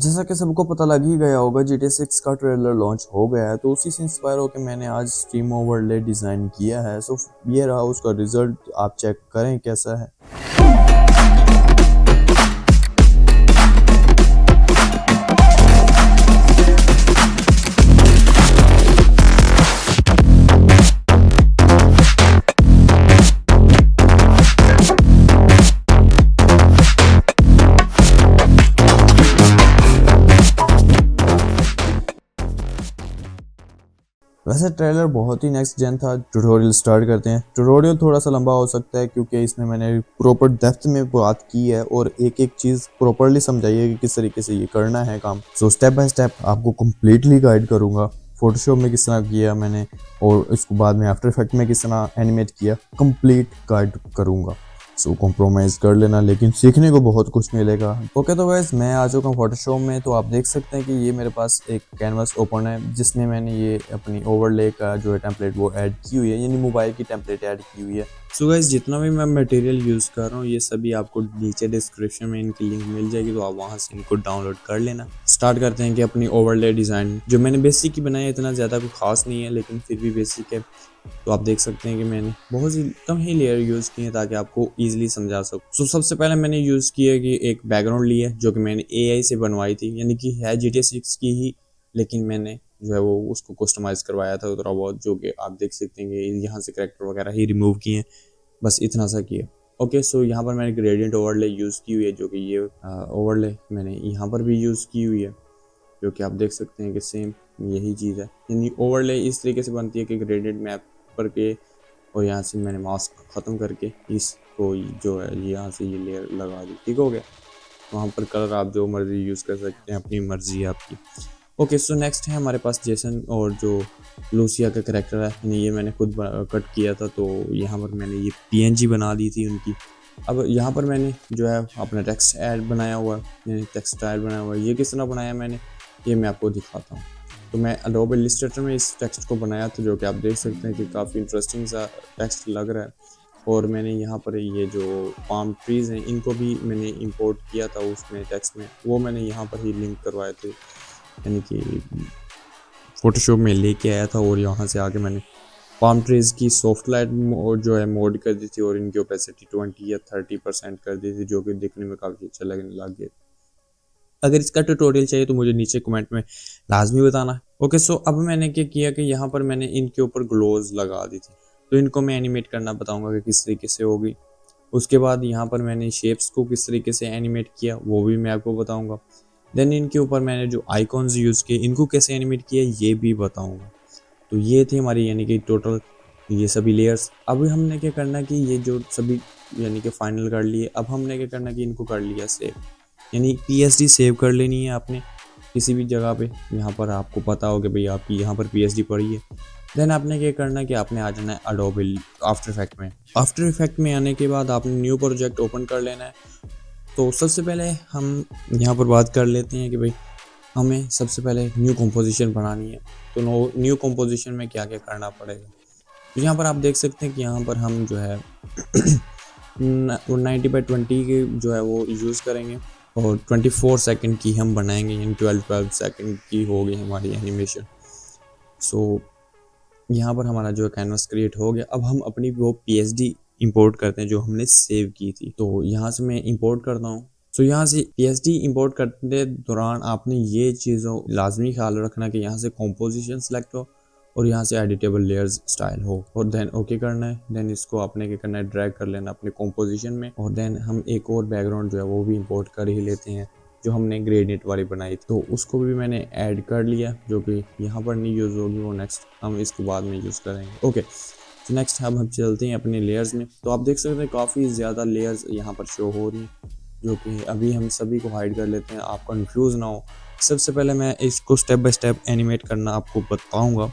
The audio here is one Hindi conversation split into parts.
जैसा कि सबको पता लग ही गया होगा, GTA 6 का ट्रेलर लॉन्च हो गया है, तो उसी से इंस्पायर होकर मैंने आज स्ट्रीम ओवरले डिज़ाइन किया है। सो ये रहा उसका रिजल्ट, आप चेक करें कैसा है। वैसे ट्रेलर बहुत ही नेक्स्ट जेन था। ट्यूटोरियल स्टार्ट करते हैं। ट्यूटोरियल थोड़ा सा लंबा हो सकता है क्योंकि इसमें मैंने प्रॉपर डेप्थ में बात की है और एक एक चीज़ प्रॉपरली समझाई है कि किस तरीके से ये करना है काम। सो स्टेप बाय स्टेप आपको कम्प्लीटली गाइड करूंगा। फोटोशॉप में किस तरह किया मैंने और इसको बाद में आफ्टर इफेक्ट में किस तरह एनिमेट किया, कंप्लीट गाइड करूंगा। सो कॉम्प्रोमाइज़ कर लेना, लेकिन सीखने को बहुत कुछ मिलेगा। ओके तो गाइस, मैं आ चुका हूँ फोटोशॉप में। तो आप देख सकते हैं कि ये मेरे पास एक कैनवास ओपन है जिसमें मैंने ये अपनी ओवरले का जो है टेम्पलेट वो ऐड की हुई है, यानी मोबाइल की टेम्पलेट ऐड की हुई है। सो गाइस, जितना भी मैं मटेरियल यूज़ कर रहा हूँ ये सभी आपको नीचे डिस्क्रिप्शन में इनकी लिंक मिल जाएगी, तो आप वहाँ से इनको डाउनलोड कर लेना। स्टार्ट करते हैं कि अपनी ओवरले डिज़ाइन जो मैंने बेसिक ही बनाया, इतना ज़्यादा कोई खास नहीं है लेकिन फिर भी बेसिक है। तो आप देख सकते हैं कि मैंने बहुत ही कम ही लेयर यूज़ किए हैं ताकि आपको ईजिली समझा सकूँ। सो सबसे पहले मैंने यूज़ किया कि एक बैकग्राउंड ली है जो कि मैंने AI से बनवाई थी, यानी कि है GTA 6 की ही, लेकिन मैंने जो है वो उसको कस्टमाइज़ करवाया था थोड़ा बहुत, जो कि आप देख सकते हैं कि यहाँ से करैक्टर वगैरह ही रिमूव किए हैं, बस इतना सा किया। ओके, सो यहाँ पर मैंने ग्रेडियंट ओवरले यूज़ की हुई है, जो कि ये ओवरले मैंने यहाँ पर भी यूज़ की हुई है, जो कि आप देख सकते हैं कि सेम यही चीज़ है। यानी ओवरले इस तरीके से बनती है कि ग्रेडियंट मैप करके और यहाँ से मैंने मास्क ख़त्म करके इसको जो है यहाँ से ये लेयर लगा दी। ठीक हो गया। वहाँ पर कलर आप जो मर्ज़ी यूज़ कर सकते हैं, अपनी मर्ज़ी है आपकी। ओके, सो नेक्स्ट है हमारे पास जेसन और जो लूसिया का करैक्टर है, यानी ये मैंने खुद कट किया था, तो यहाँ पर मैंने ये PNG बना दी थी उनकी। अब यहाँ पर मैंने जो है अपना टेक्स्ट ऐड बनाया हुआ है, यानी टेक्स्ट स्टाइल बनाया हुआ है। ये किस तरह बनाया मैंने, ये मैं आपको दिखाता हूँ। तो मैं एडोबे इलस्ट्रेटर में इस टेक्स्ट को बनाया था, जो कि आप देख सकते हैं कि काफ़ी इंटरेस्टिंग सा टेक्स्ट लग रहा है। और मैंने यहाँ पर ये जो पाम ट्रीज़ हैं इनको भी मैंने इंपोर्ट किया था उसमें टेक्स्ट में, वो मैंने यहाँ पर ही लिंक करवाए थे, यानी कि फोटोशॉप में लेके आया था और यहाँ से आके मैंने पाम ट्रीज़ की सॉफ्ट लाइट जो है मोड कर दी थी और इनकी ओपेसिटी 20 या 30% कर दी थी, जो कि दिखने में काफ़ी अच्छा लगने लग गया। अगर इसका ट्यूटोरियल चाहिए तो मुझे नीचे कमेंट में लाजमी बताना। ओके, सो अब मैंने क्या किया कि यहाँ पर मैंने इनके ऊपर ग्लोज लगा दी थी, तो इनको मैं एनिमेट करना बताऊंगा कि किस तरीके से होगी। उसके बाद यहाँ पर मैंने शेप्स को किस तरीके से एनिमेट किया वो भी मैं आपको बताऊंगा। देन इनके ऊपर मैंने जो आइकॉन्स यूज़ किए इनको कैसे एनिमेट किया ये भी बताऊँगा। तो ये थी हमारी यानी कि टोटल ये सभी लेयर्स। अब हमने क्या करना कि ये जो सभी यानी कि फाइनल कर लिए, अब हमने क्या करना कि इनको कर लिया सेव, यानी PSD सेव कर लेनी है आपने किसी भी जगह पे। यहाँ पर आपको पता होगा भाई आपकी यहाँ पर PSD पड़ी है। देन आपने क्या करना है कि आपने आ जाना है एडोबे आफ्टर इफेक्ट में। आफ्टर इफेक्ट में आने के बाद आपने न्यू प्रोजेक्ट ओपन कर लेना है। तो सबसे पहले हम यहाँ पर बात कर लेते हैं कि भाई हमें सबसे पहले न्यू कंपोजिशन बनानी है। तो न्यू कंपोजिशन में क्या क्या करना पड़ेगा, तो यहाँ पर आप देख सकते हैं कि यहाँ पर हम जो है 90/20 के जो है वो यूज़ करेंगे और 24 सेकंड की हम बनाएंगे, यानी 12 सेकंड की होगी हमारी एनिमेशन। सो यहाँ पर हमारा जो कैनवास क्रिएट हो गया। अब हम अपनी वो PSD इंपोर्ट करते हैं जो हमने सेव की थी। तो यहाँ से मैं इंपोर्ट करता हूँ। सो यहाँ से PSD इंपोर्ट करते दौरान आपने ये चीज़ों लाजमी ख्याल रखना कि यहाँ से कॉम्पोजिशन सेलेक्ट हो और यहाँ से एडिटेबल लेयर्स स्टाइल हो और देन ओके करना है। देन इसको आपने क्या करना है, ड्रैग कर लेना अपने कॉम्पोजिशन में और देन हम एक और बैकग्राउंड जो है वो भी इंपोर्ट कर ही लेते हैं जो हमने ग्रेडियंट वाली बनाई थी। तो उसको भी मैंने ऐड कर लिया, जो कि यहाँ पर नहीं यूज़ होगी, वो नेक्स्ट हम इसको बाद में यूज़ करेंगे। ओके, तो नेक्स्ट हम चलते हैं अपने लेयर्स में। तो आप देख सकते हैं काफ़ी ज़्यादा लेयर्स यहाँ पर शो हो रही हैं, जो कि अभी हम सभी को हाइड कर लेते हैं, आप कंफ्यूज ना हो। सबसे पहले मैं इसको स्टेप बाय स्टेप एनिमेट करना आपको बताऊंगा।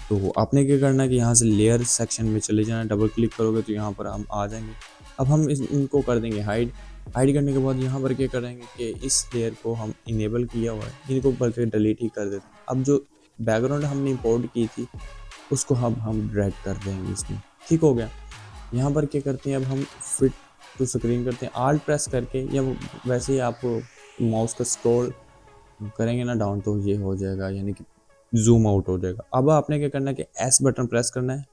तो आपने क्या करना है कि यहाँ से लेयर सेक्शन में चले जाना, डबल क्लिक करोगे तो यहाँ पर हम आ जाएंगे। अब हम इनको कर देंगे हाइड। हाइड करने के बाद यहाँ पर क्या करेंगे कि इस लेयर को हम इनेबल किया हुआ है, इनको बल्कि डिलीट ही कर देते हैं। अब जो बैकग्राउंड हमने इंपोर्ट की थी उसको हम ड्रैग कर देंगे इसमें। ठीक हो गया। यहाँ पर क्या करते हैं, अब हम फिट टू स्क्रीन करते हैं, आल्ट प्रेस करके, या वैसे ही आप माउस का स्क्रॉल करेंगे ना डाउन तो ये हो जाएगा, यानी कि जूम आउट हो जाएगा। अब आपने क्या करना है कि एस बटन प्रेस करना है,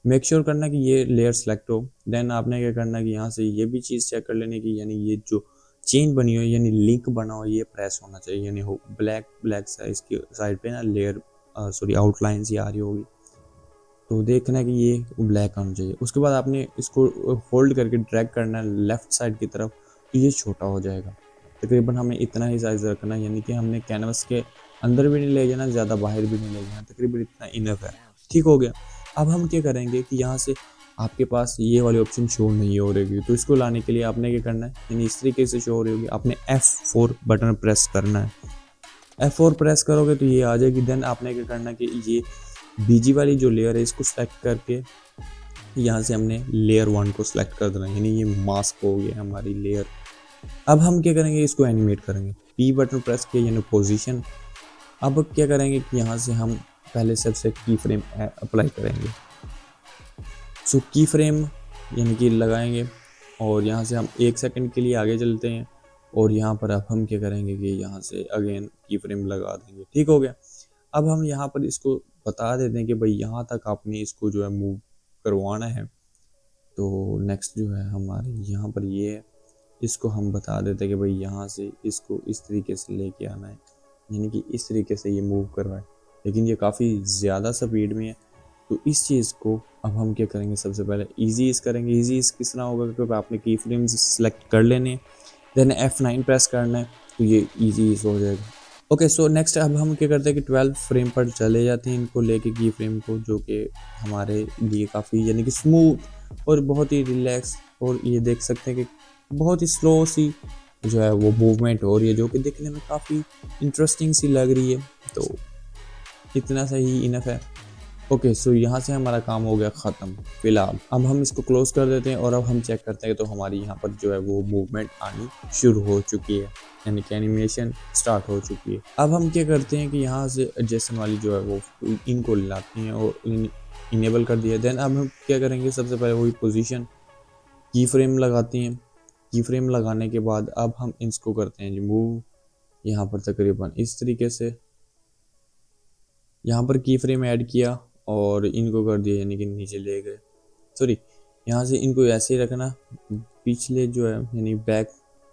मेक श्योर करना है कि ये लेयर सेलेक्ट हो। देन आपने क्या करना है कि यहाँ से ये भी चीज़ चेक कर लेने की, यानी ये जो चेन बनी हो यानी लिंक बना हो ये प्रेस होना चाहिए, यानी हो ब्लैक ब्लैक सा इसकी साइड पे ना लेयर सॉरी आउटलाइन सी आ रही होगी, तो देखना है कि ये ब्लैक आना चाहिए। उसके बाद आपने इसको होल्ड करके ड्रैग करना है लेफ्ट साइड की तरफ, तो ये छोटा हो जाएगा। तकरीबन हमें इतना ही साइज रखना है, यानी कि हमने कैनवस के अंदर भी नहीं ले जाना, ज़्यादा बाहर भी नहीं ले जाना, तकरीबन इतना इनफ है। ठीक हो गया। अब हम क्या करेंगे कि यहाँ से आपके पास ये वाली ऑप्शन शो नहीं हो रही, तो इसको लाने के लिए आपने क्या करना है, यानी इस तरीके से शो हो रही होगी, आपने F4 बटन प्रेस करना है। F4 प्रेस करोगे तो ये आ जाएगी। देन आपने क्या करना है कि ये बीजी वाली जो लेयर है इसको सेलेक्ट करके यहाँ से हमने लेयर 1 को सिलेक्ट कर देना है, यानी ये मास्क हो गया हमारी लेयर। अब हम क्या करेंगे, इसको एनिमेट करेंगे। P बटन प्रेस किया यानी पोजीशन। अब क्या करेंगे कि यहाँ से हम पहले सबसे की फ्रेम अप्लाई करेंगे। सो की फ्रेम यानी कि लगाएंगे और यहाँ से हम 1 सेकंड के लिए आगे चलते हैं और यहाँ पर अब हम क्या करेंगे कि यहाँ से अगेन की फ्रेम लगा देंगे। ठीक हो गया। अब हम यहाँ पर इसको बता देते हैं कि भाई यहाँ तक आपने इसको जो है मूव करवाना है। तो नेक्स्ट जो है हमारे यहाँ पर ये है, इसको हम बता देते हैं कि भाई यहाँ से इसको इस तरीके से लेके आना है, यानी कि इस तरीके से ये मूव करवाए, लेकिन ये काफ़ी ज़्यादा स्पीड में है। तो इस चीज़ को अब हम क्या करेंगे, सबसे पहले ईजी इस करेंगे। ईजी इस किस तरह होगा, क्योंकि आपने की फ्रेम्स सेलेक्ट कर लेने, देन F9 प्रेस करना है, तो ये ईजी इस हो जाएगा। ओके सो नेक्स्ट अब हम क्या करते हैं कि 12 फ्रेम पर चले जाते हैं इनको लेके की फ्रेम को, जो कि हमारे लिए काफ़ी यानी कि स्मूथ और बहुत ही रिलैक्स, और ये देख सकते हैं कि बहुत ही स्लो सी जो है वो मूवमेंट हो रही है, जो कि देखने में काफ़ी इंटरेस्टिंग सी लग रही है। तो इतना सही इनफ है। ओके सो यहाँ से हमारा काम हो गया ख़त्म फिलहाल। अब हम इसको क्लोज कर देते हैं और अब हम चेक करते हैं तो हमारी यहाँ पर जो है वो मूवमेंट आनी शुरू हो चुकी है, यानी कि एनिमेशन स्टार्ट हो चुकी है। अब हम क्या करते हैं कि यहाँ से एडजस्टमेंट वाली जो है वो इनको लाते हैं और इनेबल कर दिया। देन अब हम क्या करेंगे, सबसे पहले वही पोजीशन की फ्रेम लगाते हैं। की फ्रेम लगाने के बाद अब हम इसको करते हैं मूव, यहाँ पर तकरीबन इस तरीके से यहाँ पर की फ्रेम ऐड किया और इनको कर दिया, यानी कि नीचे ले गए। सॉरी, यहाँ से इनको ऐसे ही रखना, पिछले जो है यानी बैक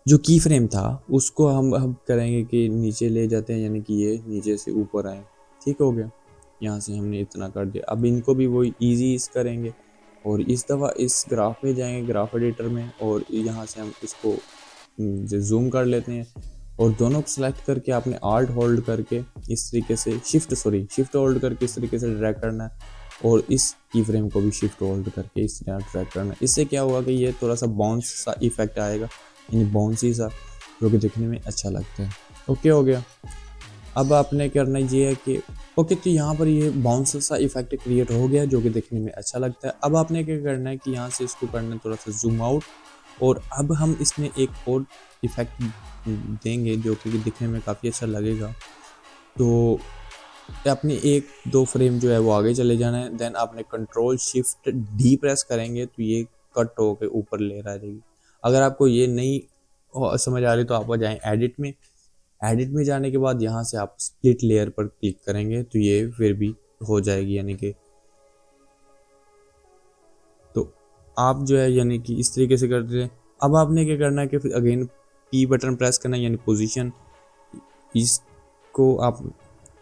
जो की फ्रेम था उसको हम करेंगे कि नीचे ले जाते हैं, यानी कि ये नीचे से ऊपर आए। ठीक हो गया। यहाँ से हमने इतना कर दिया। अब इनको भी वही ईजी इस करेंगे और इस दफ़ा इस ग्राफ में जाएंगे, ग्राफ एडिटर में, और यहाँ से हम इसको जूम कर लेते हैं और दोनों को सिलेक्ट करके आपने आल्ट होल्ड करके इस तरीके से शिफ्ट होल्ड करके इस तरीके से ड्रैग करना है और इस की फ्रेम को भी शिफ्ट होल्ड करके इस तरह ड्रैग करना है। इससे क्या होगा कि ये थोड़ा सा बाउंस सा इफेक्ट आएगा, यानी बाउंसी सा, जो कि दिखने में अच्छा लगता है। ओके हो गया। अब आपने करना ये है कि ओके, तो यहाँ पर ये बाउंस सा इफेक्ट क्रिएट हो गया जो कि दिखने में अच्छा लगता है। अब आपने क्या करना है कि यहाँ से इसको करना है थोड़ा सा जूम आउट, और अब हम इसमें एक और इफेक्ट देंगे जो कि दिखने में काफ़ी अच्छा लगेगा। तो अपने 1-2 फ्रेम जो है वो आगे चले जाना है। देन आपने कंट्रोल शिफ्ट डी प्रेस करेंगे तो ये कट होकर ऊपर ले आ जाएगी। अगर आपको ये नहीं समझ आ रही तो आप जाएं एडिट में। एडिट में जाने के बाद यहाँ से आप स्प्लिट लेयर पर क्लिक करेंगे तो ये फिर भी हो जाएगी, यानी कि तो आप जो है यानी कि इस तरीके से करते हैं। अब आपने क्या करना है कि फिर अगेन पी बटन प्रेस करना है, यानी पोजीशन। इसको आप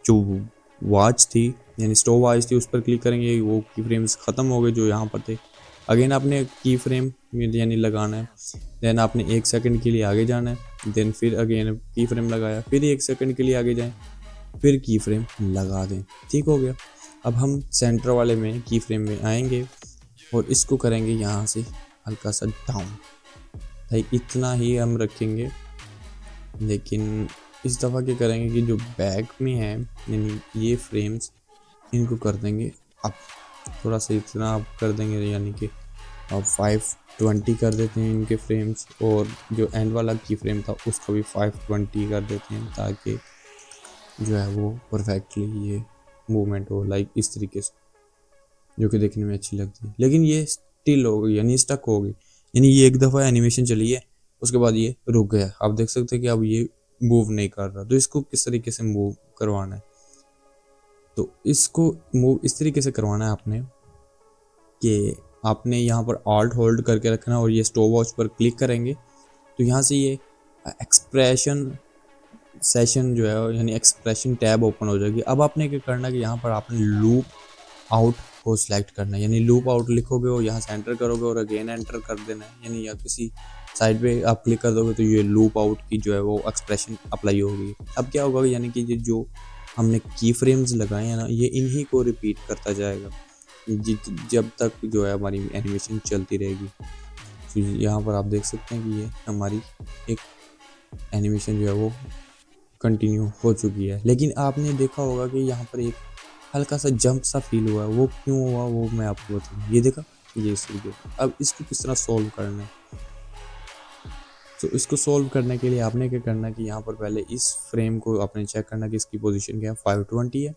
जो वॉच थी यानी स्टॉप वॉच थी उस पर क्लिक करेंगे, वो की फ्रेम्स ख़त्म हो गए जो यहाँ पर थे। अगेन आपने की फ्रेम यानी लगाना है। देन आपने 1 सेकंड के लिए आगे जाना है। देन फिर अगेन की फ्रेम लगाया, फिर 1 सेकंड के लिए आगे जाएं, फिर की फ्रेम लगा दें। ठीक हो गया। अब हम सेंटर वाले में की फ्रेम में आएंगे और इसको करेंगे यहाँ से हल्का सा डाउन, लाइक इतना ही हम रखेंगे। लेकिन इस दफ़ा क्या करेंगे कि जो बैक में है यानी ये फ्रेम्स इनको कर देंगे अप, थोड़ा सा इतना अप कर देंगे, यानी कि अब 520 कर देते हैं इनके फ्रेम्स, और जो एंड वाला की फ्रेम था उसको भी 520 कर देते हैं, ताकि जो है वो परफेक्टली ये मूवमेंट हो लाइक इस तरीके से, जो कि देखने में अच्छी लगती है। लेकिन ये स्टिल हो गई, यानी स्टक हो गई, यानी ये एक दफ़ा एनिमेशन चली है उसके बाद ये रुक गया। आप देख सकते हैं कि अब ये मूव नहीं कर रहा, तो इसको किस तरीके से मूव करवाना है। तो इसको मूव इस तरीके से करवाना है आपने कि आपने यहाँ पर ऑल्ट होल्ड करके रखना है और ये स्टॉप वॉच पर क्लिक करेंगे तो यहाँ से ये एक्सप्रेशन सेशन जो है यानी एक्सप्रेशन टैब ओपन हो जाएगी। अब आपने क्या करना है कि यहाँ पर आपने लूप आउट को सिलेक्ट करना है, यानी लूप आउट लिखोगे और यहाँ से एंटर करोगे और अगेन एंटर कर देना है, यानी या किसी साइड पे आप क्लिक कर दोगे तो ये लूप आउट की जो है वो एक्सप्रेशन अप्लाई होगी। अब क्या होगा, यानी कि ये जो हमने की फ्रेम्स लगाए हैं ना, ये इन्हीं को रिपीट करता जाएगा जब तक जो है हमारी एनिमेशन चलती रहेगी। तो यहाँ पर आप देख सकते हैं कि ये हमारी एक एनिमेशन जो है वो कंटिन्यू हो चुकी है। लेकिन आपने देखा होगा कि यहाँ पर एक हल्का सा जंप सा फील हुआ है, वो क्यों हुआ वो मैं आपको बताऊँ। ये देखा, ये इस तरीके। अब इसको किस तरह सॉल्व करना है, तो इसको सॉल्व करने के लिए आपने क्या करना है कि यहाँ पर पहले इस फ्रेम को आपने चेक करना कि इसकी पोजीशन क्या है, 520 है।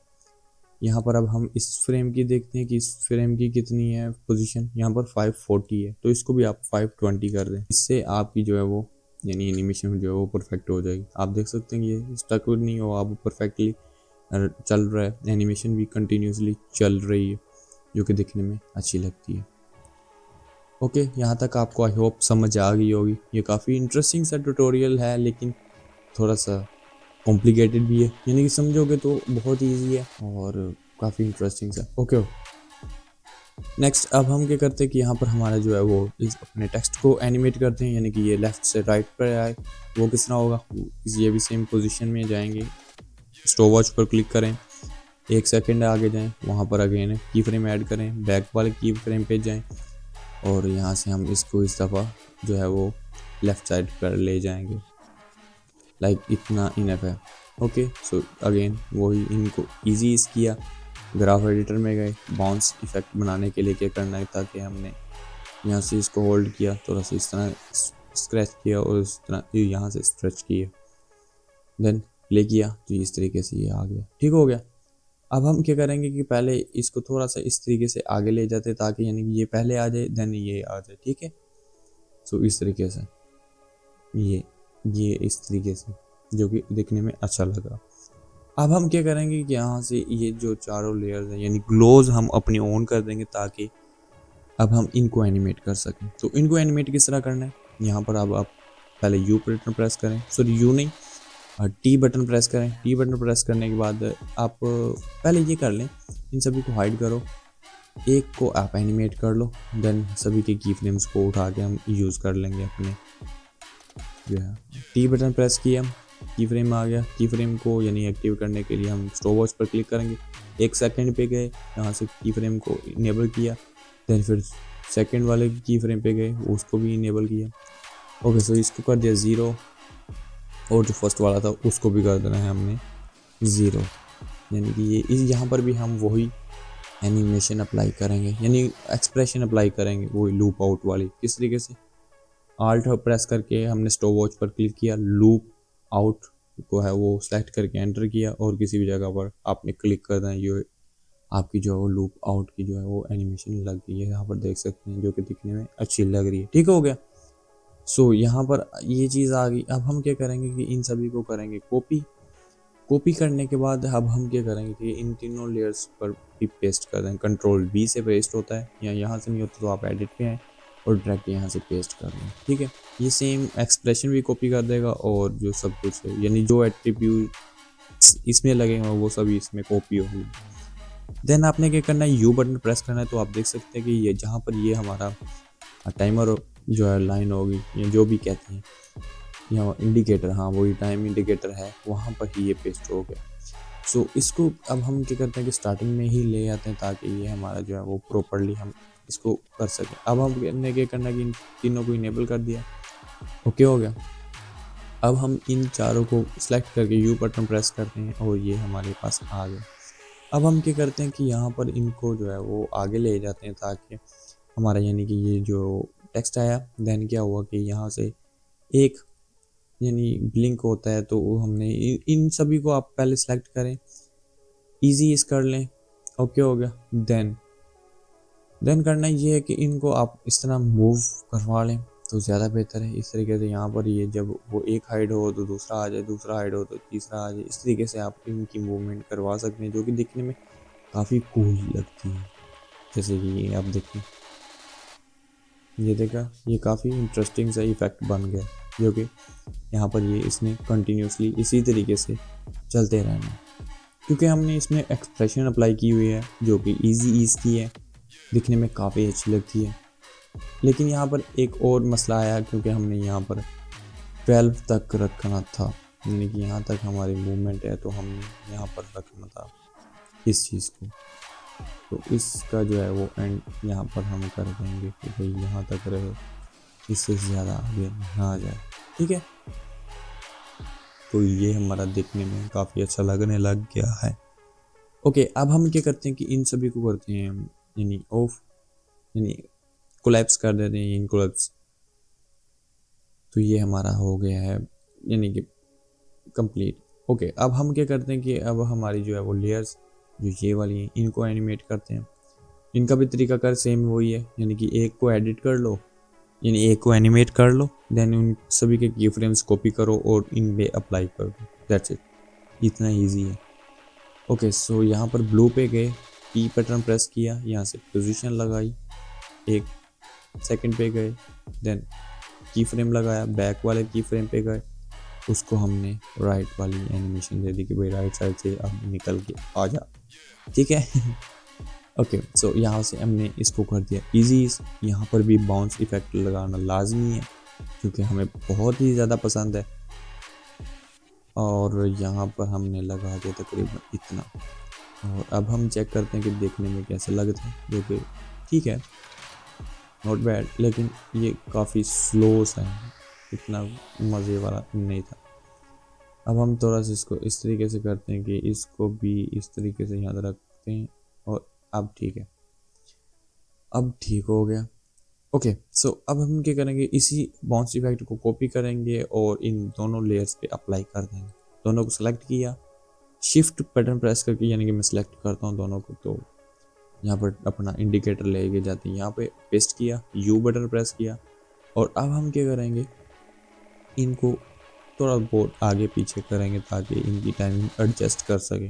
यहाँ पर अब हम इस फ्रेम की देखते हैं कि इस फ्रेम की कितनी है पोजीशन, यहाँ पर 540 है, तो इसको भी आप 520 कर दें। इससे आपकी जो है वो यानी एनिमेशन जो है वो परफेक्ट हो जाएगी। आप देख सकते हैं ये स्टक नहीं हो, आप परफेक्टली चल रहा है, एनिमेशन भी कंटिन्यूसली चल रही है जो कि दिखने में अच्छी लगती है। ओके, यहाँ तक आपको आई होप समझ आ गई होगी। ये काफ़ी इंटरेस्टिंग सा ट्यूटोरियल है लेकिन थोड़ा सा कॉम्प्लिकेटेड भी है, यानी कि समझोगे तो बहुत इजी है और काफ़ी इंटरेस्टिंग सा। ओके, नेक्स्ट अब हम क्या करते हैं कि यहाँ पर हमारा जो है वो इस अपने टेक्स्ट को एनिमेट करते हैं, यानी कि ये लेफ़्ट से राइट पर आए। वो किस तरह होगा, ये भी सेम पोजीशन में जाएंगे, स्टॉप वॉच पर क्लिक करें, 1 सेकंड आगे जाएं, वहाँ पर अगेन की फ्रेम ऐड करें, बैक वाले की फ्रेम पे जाएं और यहाँ से हम इसको इस दफ़ा जो है वो लेफ़्ट साइड पर ले जाएंगे। लाइक इतना इनफ है। ओके, सो अगेन वही इनको ईजी इस किया, ग्राफ एडिटर में गए, बाउंस इफेक्ट बनाने के लिए क्या करना है, ताकि हमने यहाँ से इसको होल्ड किया, थोड़ा सा इस तरह स्क्रैच किया और इस तरह यहाँ से स्ट्रेच किया, देन प्ले किया तो इस तरीके से ये आ गया, ठीक हो गया। अब हम क्या करेंगे कि पहले इसको थोड़ा सा इस तरीके से आगे ले जाते ताकि यानी कि ये पहले आ जाए देन ये आ जाए, ठीक है। सो इस तरीके से ये इस तरीके से जो कि दिखने में अच्छा लगा। अब हम क्या करेंगे कि यहाँ से ये जो चारों लेयर्स हैं यानी ग्लोज हम अपने ऑन कर देंगे ताकि अब हम इनको एनिमेट कर सकें। तो इनको एनिमेट किस तरह करना है, यहाँ पर अब आप पहले यू बटन प्रेस करें, सॉरी यू नहीं टी बटन प्रेस करें। टी बटन प्रेस करने के बाद आप पहले ये कर लें, इन सभी को हाइड करो, एक को आप एनिमेट कर लो, देन सभी के की फ्रेम्स को उठा के हम यूज़ कर लेंगे अपने जो है। टी बटन प्रेस किया, की फ्रेम आ गया, की फ्रेम को यानी एक्टिव करने के लिए हम स्टॉप वॉच पर क्लिक करेंगे, 1 सेकंड पे गए, यहाँ से की फ्रेम को इनेबल किया, देन फिर सेकंड वाले की फ्रेम पे गए, उसको भी इनेबल किया। ओके, सो इसको कर दिया 0 और जो फर्स्ट वाला था उसको भी कर देना है हमने 0, यानी कि ये यहाँ पर भी हम वही एनिमेशन अप्लाई करेंगे, यानी एक्सप्रेशन अप्लाई करेंगे वही लूप आउट वाली। किस तरीके से, आल्ट प्रेस करके हमने स्टॉप वॉच पर क्लिक किया, लूप आउट को है वो सेलेक्ट करके एंटर किया और किसी भी जगह पर आपने क्लिक कर दें, ये आपकी जो है वो लूप आउट की जो है वो एनिमेशन लग गई है, यहाँ पर देख सकते हैं, जो कि दिखने में अच्छी लग रही है, ठीक हो गया। सो यहाँ पर ये चीज़ आ गई। अब हम क्या करेंगे कि इन सभी को करेंगे कॉपी करने के बाद अब हम क्या करेंगे कि इन तीनों लेयर्स पर भी पेस्ट कर दें। कंट्रोल V से पेस्ट होता है, या यहाँ से नहीं होता तो आप एडिट पे आए और डायरेक्ट यहाँ से पेस्ट कर दें, ठीक है। ये सेम एक्सप्रेशन भी कॉपी कर देगा और जो सब कुछ है यानी जो एट्रीब्यूट इसमें लगे हैं वो सभी इसमें कॉपी होगी। देन आपने क्या करना है, यू बटन प्रेस करना है, तो आप देख सकते हैं कि ये जहाँ पर ये हमारा टाइमर जो है लाइन होगी या जो भी कहते हैं या इंडिकेटर, हाँ वही टाइम इंडिकेटर है, वहाँ पर ही ये पेस्ट हो गया। सो इसको अब हम क्या करते हैं कि स्टार्टिंग में ही ले आते हैं ताकि ये हमारा जो है वो प्रॉपरली हम इसको कर सकें। अब हमने क्या करना है कि इन तीनों को इनेबल कर दिया, ओके हो गया। अब हम इन चारों को सिलेक्ट करके यू बटन प्रेस करते हैं और ये हमारे पास आ गया। अब हम क्या करते हैं कि यहाँ पर इनको जो है वो आगे ले जाते हैं ताकि हमारा यानी कि ये जो टेक्स्ट आया, देन क्या हुआ कि यहाँ से एक यानी ब्लिंक होता है, तो वो हमने इन सभी को आप पहले सेलेक्ट करें, इजी इस कर लें, ओके हो गया। देन करना ये है कि इनको आप इस तरह मूव करवा लें तो ज़्यादा बेहतर है। इस तरीके से यहाँ पर ये जब वो एक हाइड हो तो दूसरा आ जाए, दूसरा हाइड हो तो तीसरा आ जाए, इस तरीके से आप इनकी मूवमेंट करवा सकते हैं, जो कि दिखने में काफ़ी कूल लगती है। जैसे कि ये आप देखें, ये देखा, ये काफ़ी इंटरेस्टिंग सा इफेक्ट बन गया, जो कि यहाँ पर ये इसने कंटिन्यूसली इसी तरीके से चलते रहना, क्योंकि हमने इसमें एक्सप्रेशन अप्लाई की हुई है जो कि ईजी ईज की है, दिखने में काफ़ी अच्छी लगती है। लेकिन यहाँ पर एक और मसला आया, क्योंकि हमने यहाँ पर 12 तक रखना था, यानी कि यहाँ तक हमारी मूवमेंट है, तो हमने यहाँ पर रखना था इस चीज़ को। तो इसका जो है वो एंड यहाँ पर हम कर देंगे कि भाई यहाँ तक रहे, इससे ज़्यादा आगे ना जाए, ठीक है। तो ये हमारा देखने में काफ़ी अच्छा लगने लग गया है। ओके, अब हम क्या करते हैं कि इन सभी को करते हैं यानी ऑफ, यानी कोलैप्स कर देते हैं इन कोलैप्स। तो ये हमारा हो गया है यानी कि कंप्लीट। ओके, अब हम क्या करते हैं कि अब हमारी जो है वो लेयर्स जो ये वाली हैं इनको एनिमेट करते हैं। इनका भी तरीकाकार सेम वही है, यानी कि एक को एडिट कर लो, यानी एक को एनिमेट कर लो, देन उन सभी के की फ्रेम्स कॉपी करो और इन पे अप्लाई कर दो, दैट्स इट, इतना ईजी है। ओके, सो यहाँ पर ब्लू पे गए, की पैटर्न प्रेस किया, यहाँ से पोजीशन लगाई, एक सेकंड पे गए, देन की फ्रेम लगाया, बैक वाले की फ्रेम पे गए, उसको हमने राइट वाली एनिमेशन दे दी कि भाई राइट साइड से अब निकल के आ जा, ठीक है। ओके, सो यहाँ से हमने इसको कर दिया इजी। यहाँ पर भी बाउंस इफेक्ट लगाना लाजमी है, क्योंकि हमें बहुत ही ज़्यादा पसंद है। और यहाँ पर हमने लगा दिया तकरीबन इतना, और अब हम चेक करते हैं कि देखने में कैसे लगता है, जो कि ठीक है, नॉट बैड, लेकिन ये काफ़ी स्लो सा है, इतना मज़े वाला नहीं था। अब हम थोड़ा सा इसको इस तरीके से करते हैं कि इसको भी इस तरीके से यहाँ रखते हैं, और अब ठीक है, अब ठीक हो गया। ओके, सो अब हम क्या करेंगे, इसी बाउंस इफेक्ट को कॉपी करेंगे और इन दोनों लेयर्स पे अप्लाई कर देंगे। दोनों को सेलेक्ट किया, शिफ्ट बटन प्रेस करके, यानी कि मैं सेलेक्ट करता हूँ दोनों को, तो यहाँ पर अपना इंडिकेटर लेके जाते हैं, यहाँ पे पेस्ट किया, यू बटन प्रेस किया, और अब हम क्या करेंगे, इनको थोड़ा बहुत आगे पीछे करेंगे ताकि इनकी टाइमिंग एडजस्ट कर सके।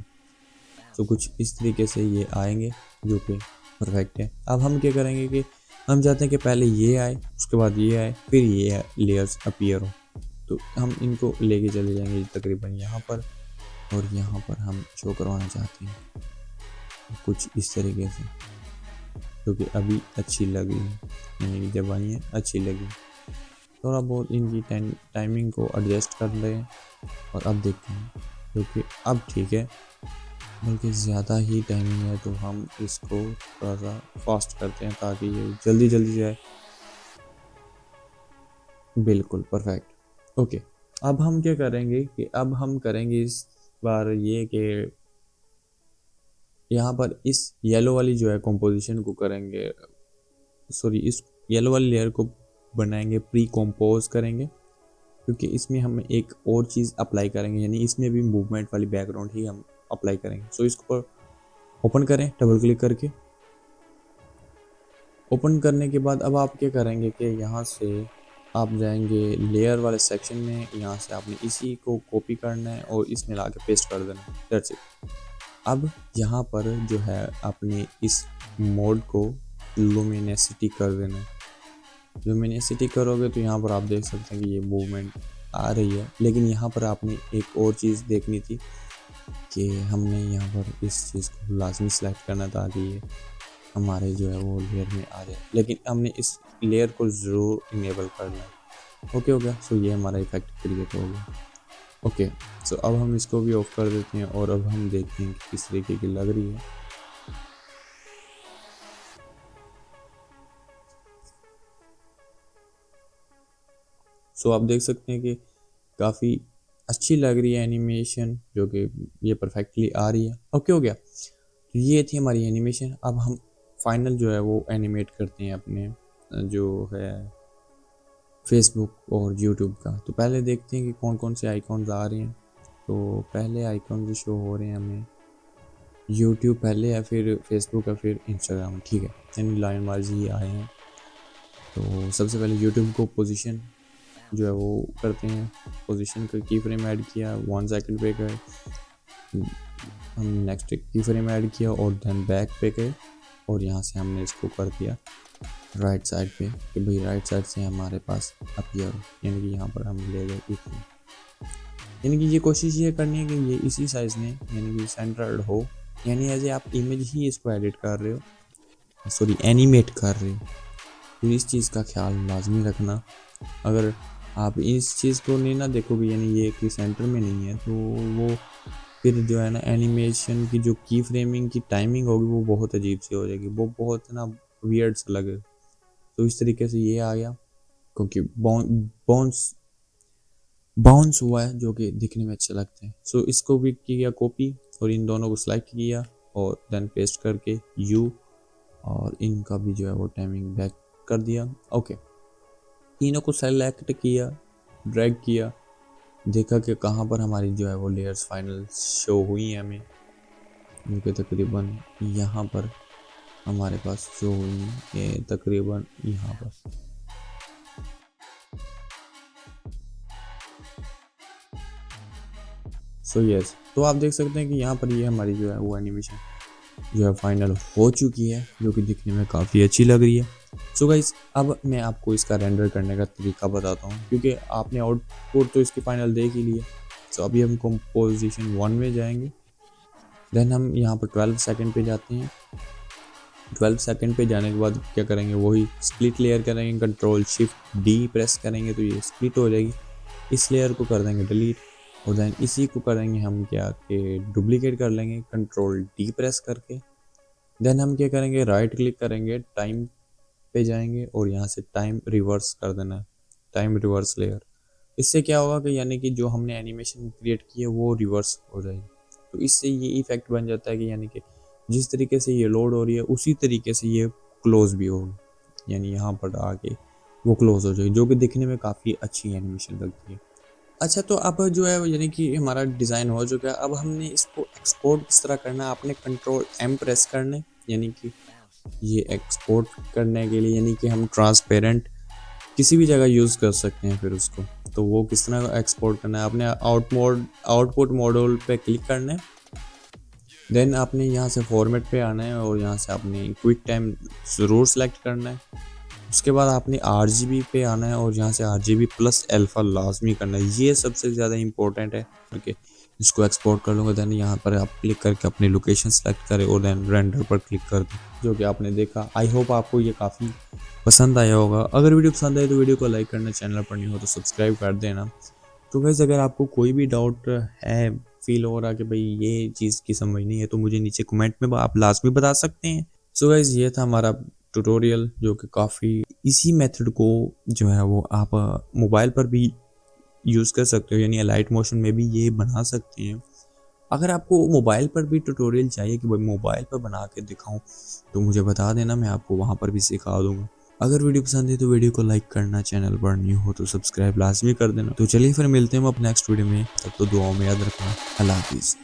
तो कुछ इस तरीके से ये आएंगे, जो कि परफेक्ट है। अब हम क्या करेंगे कि हम चाहते हैं कि पहले ये आए, उसके बाद ये आए, फिर ये लेयर्स अपीयर हो, तो हम इनको लेके चले जाएंगे तकरीबन यहाँ पर, और यहाँ पर हम शो करवाना चाहते हैं कुछ इस तरीके से, क्योंकि अभी अच्छी लगी, यानी कि जब आई है अच्छी लगी। थोड़ा बहुत इनकी टाइमिंग को एडजस्ट कर लें, और अब देखते हैं, क्योंकि अब ठीक है, बल्कि ज़्यादा ही टाइमिंग है, तो हम इसको थोड़ा सा फास्ट करते हैं ताकि ये जल्दी जल्दी जाए। बिल्कुल परफेक्ट। ओके, अब हम क्या करेंगे कि अब हम करेंगे इस बार ये कि यहाँ पर इस येलो वाली जो है कंपोजिशन को करेंगे, सॉरी, इस येलो वाली लेयर को बनाएंगे, प्री कंपोज करेंगे, क्योंकि इसमें हम एक और चीज़ अप्लाई करेंगे, यानी इसमें भी मूवमेंट वाली बैकग्राउंड ही हम अप्लाई करेंगे। सो इसको ओपन करें डबल क्लिक करके। ओपन करने के बाद अब आप क्या करेंगे कि यहाँ से आप जाएंगे लेयर वाले सेक्शन में, यहाँ से आपने इसी को कॉपी करना है और इसमें ला के पेस्ट कर देना, दैट्स इट। अब यहाँ पर जो है आपने इस मोड को लुमिनेसिटी कर देना है। लुमिनेसिटी करोगे तो यहाँ पर आप देख सकते हैं कि ये मूवमेंट आ रही है, लेकिन यहाँ पर आपने एक और चीज़ देखनी थी कि हमने यहाँ पर इस चीज़ को लाजमी सेलेक्ट करना था कि ये हमारे जो है वो लेयर में आ जाए, लेकिन हमने इस लेयर को ज़रूर इनेबल करना है। ओके हो गया, सो ये हमारा इफेक्ट क्रिएट हो गया। ओके, सो अब हम इसको भी ऑफ कर देते हैं, और अब हम देखते हैं कि किस तरीके की लग रही है। सो आप देख सकते हैं कि काफ़ी अच्छी लग रही है एनिमेशन, जो कि ये परफेक्टली आ रही है। ओके हो गया, तो ये थी हमारी एनिमेशन। अब हम फाइनल जो है वो एनिमेट करते हैं अपने जो है फेसबुक और यूट्यूब का। तो पहले देखते हैं कि कौन कौन से आइकॉन्स आ रहे हैं। तो पहले आइकॉन जो शो हो रहे हैं हमें, यूट्यूब पहले है, फिर फेसबुक है, फिर इंस्टाग्राम, ठीक है, यानी लाइन वाइज ही आए हैं। तो सबसे पहले यूट्यूब को पोजीशन जो है वो करते हैं, पोजीशन का की फ्रेम ऐड किया, 1 सेकंड पे गए, हम नेक्स्ट की फ्रेम ऐड किया और देन बैक पे गए और यहाँ से हमने इसको कर दिया राइट साइड पे कि भाई राइट साइड से हमारे पास अपीयर, यानी कि यहाँ पर हम ले गए इतना, यानी कि ये कोशिश ये करनी है कि ये इसी साइज में यानी कि सेंटर्ड हो, यानी एज आप इमेज ही इसको एडिट कर रहे हो, सॉरी एनिमेट कर रहे हो, तो इस चीज़ का ख्याल लाजमी रखना। अगर आप इस चीज़ को नहीं ना देखोगे यानी ये कि सेंटर में नहीं है, तो वो फिर जो है ना एनिमेशन की जो की फ्रेमिंग की टाइमिंग होगी वो बहुत अजीब सी हो जाएगी, वो बहुत ना वियर्ड सा लगे। तो इस तरीके से ये आ गया क्योंकि बाउंस हुआ है जो कि दिखने में अच्छे लगते हैं। सो इसको भी किया कॉपी और इन दोनों को सेलेक्ट किया और देन पेस्ट करके यू और इनका भी जो है वो टाइमिंग बैक कर दिया। ओके, तीनों को सेलेक्ट किया, ड्रैग किया, देखा कि कहाँ पर हमारी जो है वो लेयर्स फाइनल शो हुई हैं हमें, उनके तकरीबन यहाँ पर हमारे पास शो हुई हैं, ये तकरीबन यहाँ पर। सो यस, तो आप देख सकते हैं कि यहाँ पर ये हमारी जो है वो एनिमेशन जो है फाइनल हो चुकी है, जो कि दिखने में काफ़ी अच्छी लग रही है। सो गाइस, अब मैं आपको इसका रेंडर करने का तरीका बताता हूँ, क्योंकि आपने आउटपुट तो इसकी फाइनल देख ही लिया। सो अभी हम कंपोजिशन 1 में जाएंगे, देन हम यहाँ पर 12 सेकंड पे जाते हैं। 12 सेकंड पे जाने के बाद क्या करेंगे, वही स्प्लिट लेयर करेंगे, कंट्रोल शिफ्ट डी प्रेस करेंगे तो ये स्प्लिट हो जाएगी। इस लेयर को कर देंगे डिलीट और देन इसी को करेंगे हम क्या कि डुप्लीकेट कर लेंगे कंट्रोल डी प्रेस करके। देन हम क्या करेंगे, राइट क्लिक करेंगे, टाइम पे जाएंगे और यहाँ से टाइम रिवर्स कर देना है, टाइम रिवर्स लेयर। इससे क्या होगा कि यानी कि जो हमने एनिमेशन क्रिएट की है वो रिवर्स हो जाएगी। तो इससे ये इफेक्ट बन जाता है कि यानी कि जिस तरीके से ये लोड हो रही है उसी तरीके से ये क्लोज भी होगी, यानी यहाँ पर आके वो क्लोज हो जाएगी, जो कि दिखने में काफ़ी अच्छी एनिमेशन लगती है। अच्छा, तो अब जो है यानी कि हमारा डिज़ाइन हो चुका है। अब हमने इसको एक्सपोर्ट किस तरह करना है, आपने कंट्रोल एम प्रेस करना है, यानी कि ये एक्सपोर्ट करने के लिए यानी कि हम ट्रांसपेरेंट किसी भी जगह यूज़ कर सकते हैं फिर उसको। तो वो किस तरह एक्सपोर्ट करना है, आपने आउटपुट मॉड्यूल पे क्लिक करना है, देन आपने यहाँ से फॉर्मेट पे आना है और यहाँ से आपने क्विक टाइम ज़रूर सेलेक्ट करना है। उसके बाद आपने RGB पे आना है और यहाँ से RGB प्लस अल्फ़ा लाजमी करना है, ये सबसे ज़्यादा इंपॉर्टेंट है। ओके, इसको एक्सपोर्ट कर लूँगा, देन यहाँ पर आप क्लिक करके अपनी लोकेशन सेलेक्ट करें और देन रेंडर पर क्लिक कर दें, जो कि आपने देखा। आई होप आपको ये काफ़ी पसंद आया होगा। अगर वीडियो पसंद आए तो वीडियो को लाइक करना, चैनल पर नहीं हो तो सब्सक्राइब कर देना। तो गाइस, अगर आपको कोई भी डाउट है, फील हो रहा कि भाई ये चीज़ की समझ नहीं है, तो मुझे नीचे कमेंट में आप लाजमी बता सकते हैं। सो गाइस, ये था हमारा ट्यूटोरियल, जो कि काफ़ी इसी मेथड को जो है वो आप मोबाइल पर भी यूज़ कर सकते हो, यानी लाइट मोशन में भी ये बना सकते हैं। अगर आपको मोबाइल पर भी ट्यूटोरियल चाहिए कि भाई मोबाइल पर बना के दिखाऊं, तो मुझे बता देना, मैं आपको वहां पर भी सिखा दूंगा। अगर वीडियो पसंद है तो वीडियो को लाइक करना, चैनल पर न्यू हो तो सब्सक्राइब लाजमी कर देना। तो चलिए फिर मिलते हैं हम अपने नेक्स्ट वीडियो में, तब तो दुआओं में याद रखना। अल्लाह हाफिज़।